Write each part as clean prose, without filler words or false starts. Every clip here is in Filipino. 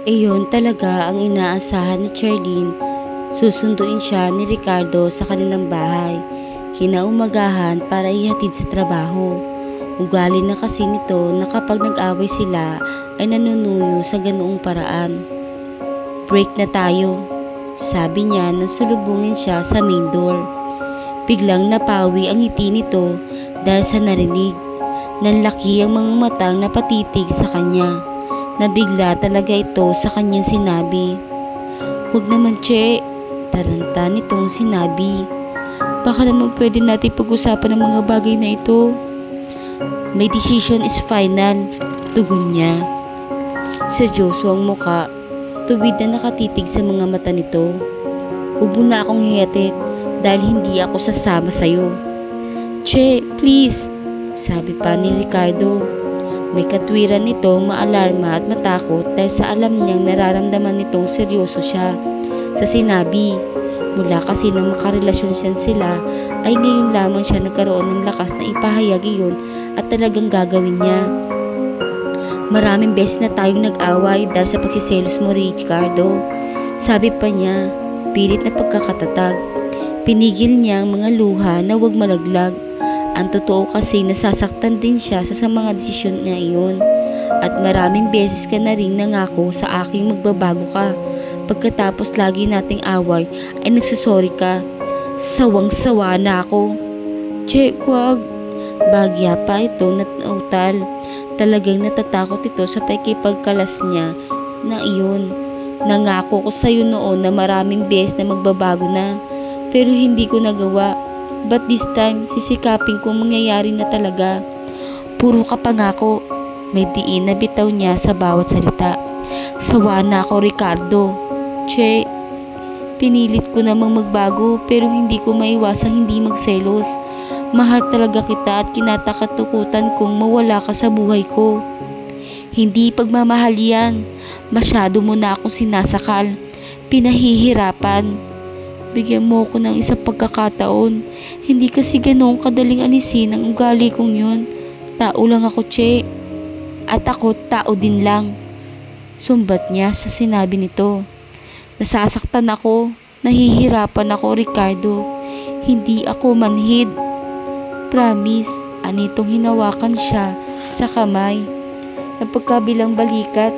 Iyon talaga ang inaasahan ni Charlene. Susunduin siya ni Ricardo sa kanilang bahay, kinaumagahan para ihatid sa trabaho. Ugali na kasi nito na kapag nag-away sila ay nanunuyo sa ganoong paraan. Break na tayo, sabi niya nang sulubungin siya sa main door. Biglang napawi ang ngiti nito dahil sa narinig. Nanlaki ang mga matang napatitig sa kanya. Nabigla talaga ito sa kanyang sinabi. "Huwag naman, Che," taranta nitong sinabi. "Baka naman pwede natin pag-usapan ang mga bagay na ito." "My decision is final," tugon niya. Seryoso ang muka, tuwid na nakatitig sa mga mata nito. "Huwag mo na akong hiyatik dahil hindi ako sasama sa'yo." "Che, please," sabi pa ni Ricardo. May katwiran nitong maalarma at matakot dahil sa alam niyang nararamdaman nitong seryoso siya sa sinabi. Mula kasi nang makarelasyon sila ay ngayon lamang siya nagkaroon ng lakas na ipahayag iyon at talagang gagawin niya. "Maraming beses na tayong nag-away dahil sa pagsiselos mo, Ricardo," sabi pa niya, pilit na pagkakatatag. Pinigil niya ang mga luha na huwag malaglag. Ang totoo kasi nasasaktan din siya sa mga desisyon niya iyon. At maraming beses ka na rin nangako sa aking magbabago ka. Pagkatapos lagi nating away ay nagsusorry ka. Sawang-sawa na ako. "Che, wag." Bagya pa itong nautal. Talagang natatakot ito sa pakikipagkalas niya na iyon. "Nangako ko sa'yo noon na maraming beses na magbabago na. Pero hindi ko nagawa. But this time, sisikapin kong mangyayari na talaga." "Puro ka pangako." May diin na bitaw niya sa bawat salita. "Sawa na ako, Ricardo." "Che, pinilit ko namang magbago pero hindi ko maiwasang hindi magselos. Mahal talaga kita at kinatakatukutan kong mawala ka sa buhay ko." "Hindi pagmamahal yan. Masyado mo na akong sinasakal. Pinahihirapan. Bigyan mo ko ng isang pagkakataon. Hindi kasi ganoong kadaling alisin ang ugali kong yun. Tao lang ako, Che. At ako, tao din lang." Sumbat niya sa sinabi nito. "Nasasaktan ako. Nahihirapan ako, Ricardo. Hindi ako manhid. Promise." Anitong hinawakan siya sa kamay. Napagkabilang balikat.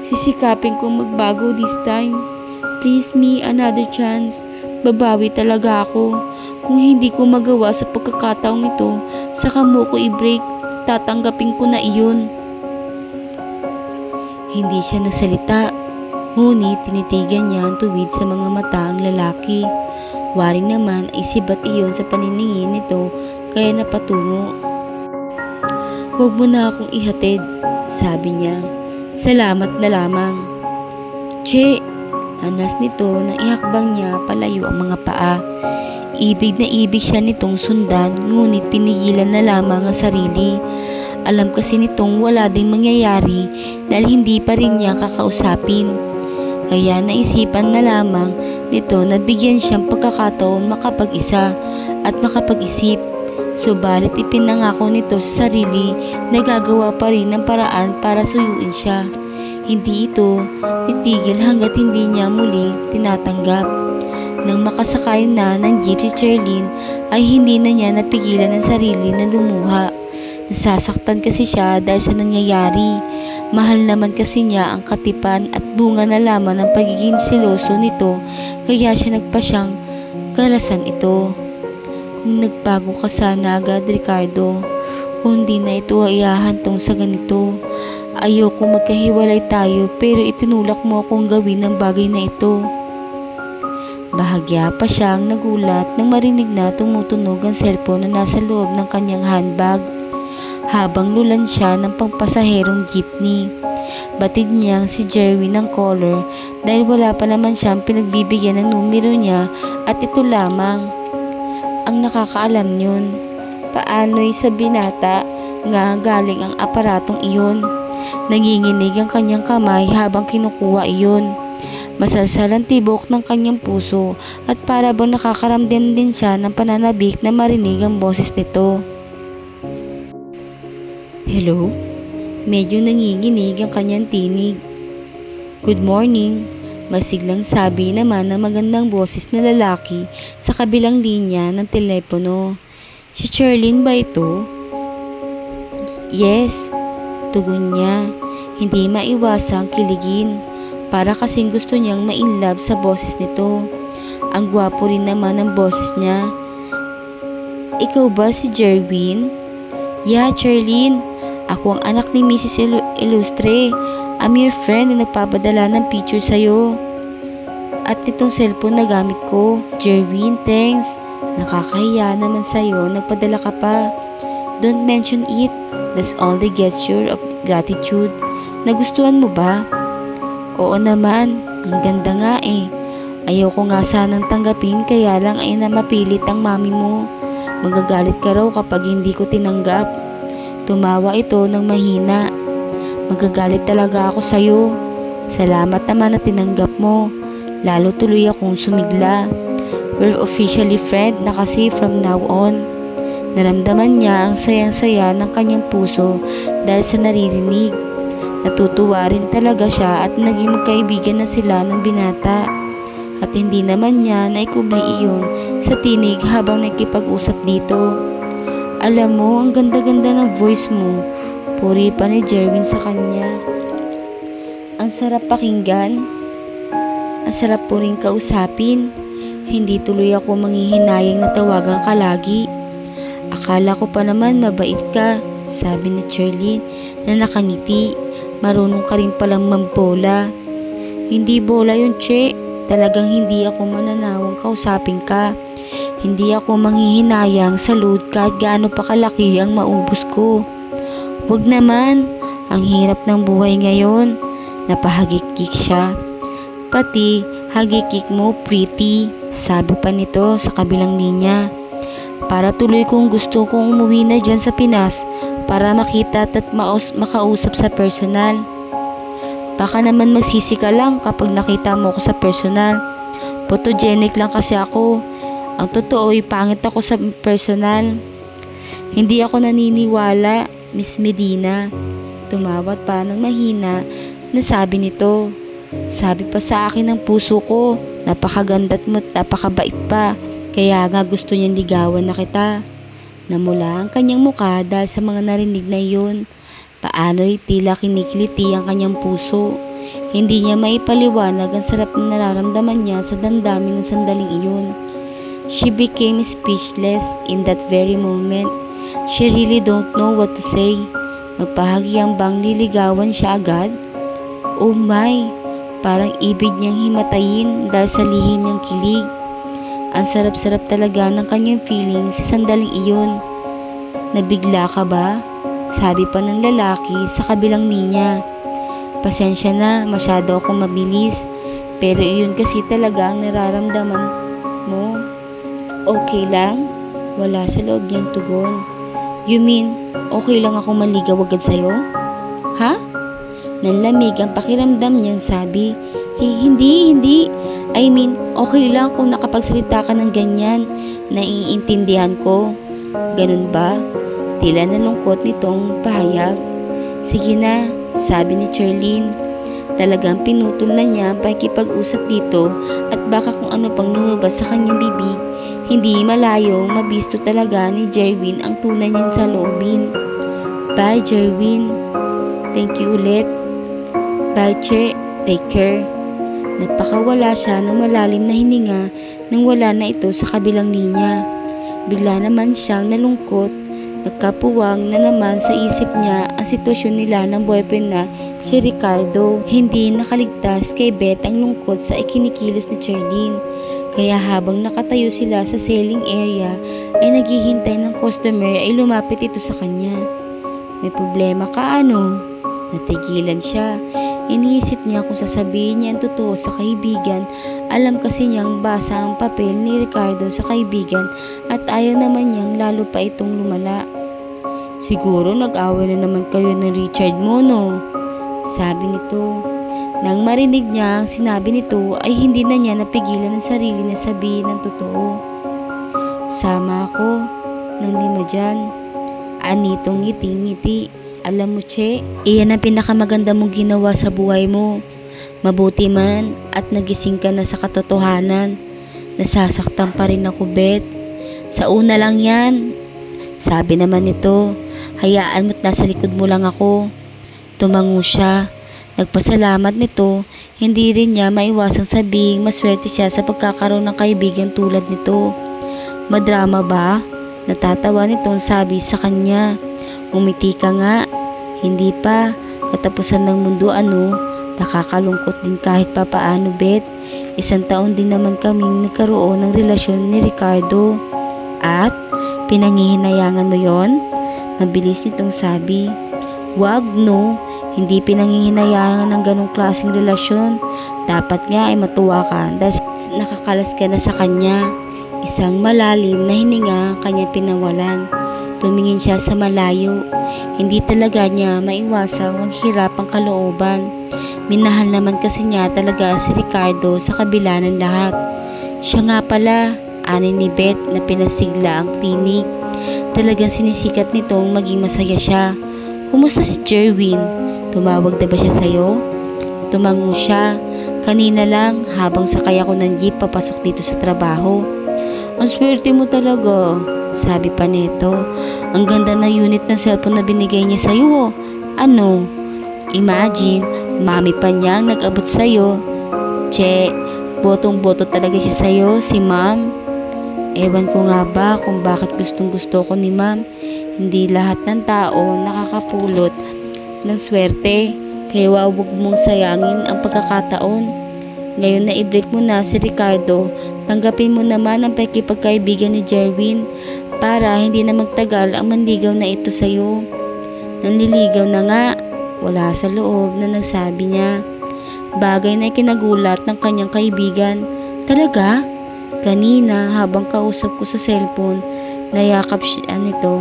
"Sisikapin kong magbago this time. Please me another chance. Babawi talaga ako. Kung hindi ko magawa sa pagkakataong ito, saka mo ko i-break. Tatanggapin ko na iyon." Hindi siya nagsalita, ngunit tinitigan niya ang tuwid sa mga mata ang lalaki. Waring naman ay sibat iyon sa paniningin nito kaya napatungo. "Huwag mo na akong ihatid," sabi niya. "Salamat na lamang." "Che!" Hanas nito nang ihakbang niya palayo ang mga paa. Ibig na ibig siya nitong sundan, ngunit pinigilan na lamang ang sarili. Alam kasi nitong wala ding mangyayari dahil hindi pa rin niya kakausapin. Kaya naisipan na lamang nito na bigyan siyang pagkakataon makapag-isa at makapag-isip. Subalit ipinangako nito sa sarili na gagawa pa rin ng paraan para suyuin siya. Hindi ito titigil hanggat hindi niya muli tinatanggap. Nang makasakay na ng jeep si Charlene ay hindi na niya napigilan ang sarili na lumuha. Nasasaktan kasi siya dahil sa nangyayari. Mahal naman kasi niya ang katipan at bunga na lamang ng pagiging seloso nito kaya siya nagpasyang galasan ito. "Kung nagbago ka sana agad, Ricardo, kung di na ito ay ihahantong sa ganito. Ayoko magkahiwalay tayo pero itinulak mo akong gawin ang bagay na ito." Bahagya pa siyang nagulat nang marinig na tumutunog ang cellphone na nasa loob ng kanyang handbag. Habang lulan siya ng pampasaherong jeepney. Batid niyang si Jerwin ng caller dahil wala pa naman siyang pinagbibigyan ng numero niya at ito lamang ang nakakaalam yun. Paano'y sa binata nga galing ang aparatong iyon. Nanginginig ang kanyang kamay habang kinukuha iyon. Masalsal ang tibok ng kanyang puso at para bang nakakaramdam din siya ng pananabik na marinig ang boses nito. "Hello?" Medyo nanginginig ang kanyang tinig. Good morning. Masiglang sabi naman ng magandang boses na lalaki sa kabilang linya ng telepono. Si Charlene ba ito? Yes, tugon niya. Hindi maiwasang kiligin. Para kasing gusto niyang ma-inlove sa boses nito. Ang gwapo rin naman ng boses niya. Ikaw ba si Jerwin? Yeah, Charlene. Ako ang anak ni Mrs. Illustre. I'm your friend na nagpapadala ng picture sa'yo. At itong cellphone na gamit ko. Jerwin, thanks. Nakakahiya naman sa'yo, nagpadala ka pa. Don't mention it. That's all the gesture of gratitude. Nagustuhan mo ba? Oo naman, ang ganda nga eh. Ayaw ko nga sanang tanggapin kaya lang ay na mapilit ang mami mo. Magagalit ka raw kapag hindi ko tinanggap. Tumawa ito ng mahina. Magagalit talaga ako sa'yo. Salamat naman na tinanggap mo. Lalo tuloy akong sumigla. We're officially friend na kasi from now on. Naramdaman niya ang sayang-saya ng kanyang puso dahil sa naririnig. Natutuwa rin talaga siya at naging magkaibigan na sila ng binata. At hindi naman niya naikubli iyon sa tinig habang nakipag-usap dito. Alam mo, ang ganda-ganda ng voice mo. Puri pa ni Jerwin sa kanya. Ang sarap pakinggan. Ang sarap po rin kausapin. Hindi tuloy ako manghihinayang na tawagan ka lagi. Akala ko pa naman mabait ka, sabi ni Charlene na nakangiti. Marunong ka rin palang mambola. Hindi bola yun, Che. Talagang hindi ako mananawang kausapin ka. Hindi ako manghihinayang sa load kahit gaano pa kalaki ang maubos ko. Wag naman, ang hirap ng buhay ngayon. Napahagikik siya. Pati hagikik mo pretty, sabi pa nito sa kabilang linya. Para tuloy kong gusto kong umuwi na dyan sa Pinas para makita at makausap sa personal. Baka naman magsisi ka lang kapag nakita mo ako sa personal. Photogenic lang kasi ako. Ang totoo ay pangit ako sa personal. Hindi ako naniniwala, Miss Medina. Tumawat pa ng mahina na sabi nito. Sabi pa sa akin ng puso ko, napakaganda't mo't napakabait pa. Kaya nga gusto niyang ligawan na kita. Namula ang kanyang muka dahil sa mga narinig na iyon. Paano'y tila kinikiliti ang kanyang puso. Hindi niya maipaliwanag ang sarap na nararamdaman niya sa damdamin ng sandaling iyon. She became speechless in that very moment. She really don't know what to say. Magpahagyang bang liligawan siya agad? Oh my! Parang ibig niyang himatayin dahil sa lihim niyang kilig. Ang sarap-sarap talaga ng kanyang feeling sa sandaling iyon. Nabigla ka ba? Sabi pa ng lalaki sa kabilang linya. Pasensya na, masyado akong mabilis. Pero iyon kasi talaga ang nararamdaman mo. Okay lang? Wala sa loob niyang tugon. You mean, okay lang akong manligaw agad sa'yo? Ha? Nanlamig ang pakiramdam niyang sabi. Hindi. I mean, okay lang kung nakapagsalita ka ng ganyan. Naiintindihan ko. Ganun ba? Tila nalungkot nitong pahayag. Sige na, sabi ni Charlene. Talagang pinutol na niya ang pakikipag-usap dito at baka kung ano pang lumabas sa kanyang bibig. Hindi malayo, mabisto talaga ni Jerwin ang tunay niyang saloobin. Bye, Jerwin. Thank you ulit. Bye, Che. Take care. Nagpakawala siya ng malalim na hininga nang wala na ito sa kabilang linya. Bigla naman siyang nalungkot. Nagkapuwang na naman sa isip niya ang sitwasyon nila ng boyfriend na si Ricardo. Hindi nakaligtas kay Beth ang lungkot sa ikinikilos ni Charlene. Kaya habang nakatayo sila sa selling area ay naghihintay ng customer ay lumapit ito sa kanya. May problema ka ano? Natigilan siya. Iniisip niya kung sasabihin niya ang totoo sa kaibigan. Alam kasi niyang basa ang papel ni Ricardo sa kaibigan at ayaw naman niyang lalo pa itong lumala. Siguro nag-away na naman kayo ng Richard mo, no? Sabi nito. Nang marinig niya ang sinabi nito ay hindi na niya napigilan ang sarili na sabihin ng totoo. Sama ako ng 5 dyan. Anitong ngiti-ngiti. Alam mo, Che, iyan ang pinakamaganda mong ginawa sa buhay mo. Mabuti man at nagising ka na sa katotohanan. Nasasaktan pa rin ako, Bet. Sa una lang yan. Sabi naman nito, hayaan mo't nasa likod mo lang ako. Tumango siya. Nagpasalamat nito, hindi rin niya maiwasang sabing maswerte siya sa pagkakaroon ng kaibigan tulad nito. Madrama ba? Natatawa nitong sabi sa kanya. Umiti ka nga. Hindi pa. Katapusan ng mundo ano. Nakakalungkot din kahit papaano, Bet. 1 taon din naman kaming nagkaroon ng relasyon ni Ricardo. At pinangihinayangan mo yon? Mabilis nitong sabi. Wag no. Hindi pinangihinayangan ng ganong klaseng relasyon. Dapat nga ay matuwa ka dahil nakakalas ka na sa kanya. Isang malalim na hininga kanya pinawalan. Tumingin siya sa malayo. Hindi talaga niya maiwasang maghirap ang kalooban. Minahal naman kasi niya talaga si Ricardo sa kabila ng lahat. Siya nga pala, ani ni Beth na pinasigla ang tinig. Talagang sinisikat nitong maging masaya siya. Kumusta si Jerwin? Tumawag na ba siya sa'yo? Tumango siya. Kanina lang habang sakay ako ng jeep papasok dito sa trabaho. Ang swerte mo talaga, sabi pa nito. Ang ganda na unit ng cellphone na binigay niya sa'yo. Ano? Imagine, mami pa niyang nag-abot sa'yo. Che, botong-boto talaga siya sa'yo, si ma'am. Ewan ko nga ba kung bakit gustong-gusto ko ni ma'am. Hindi lahat ng tao nakakapulot ng swerte, kaya wag mong sayangin ang pagkakataon. Ngayon na i-break mo na si Ricardo, tanggapin mo naman ang pakikipagkaibigan ni Jerwin para hindi na magtagal ang manligaw na ito sa'yo. Nanliligaw na nga, wala sa loob na nagsabi niya. Bagay na ikinagulat ng kanyang kaibigan. Talaga? Kanina habang kausap ko sa cellphone, nayakap siya nito.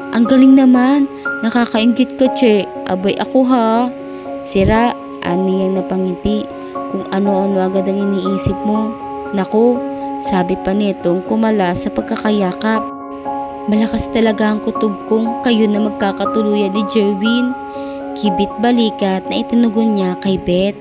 Ang galing naman, nakakaingit ka, Che. Abay ako ha. Sira, aniyang napangiti. Kung ano-ano agad ang iniisip mo. Naku, sabi pa nitong kumala sa pagkakayakap. Malakas talaga ang kutob kong kayo na magkakatuluyan ni Jerwin. Kibit balikat na itinugon niya kay Beth.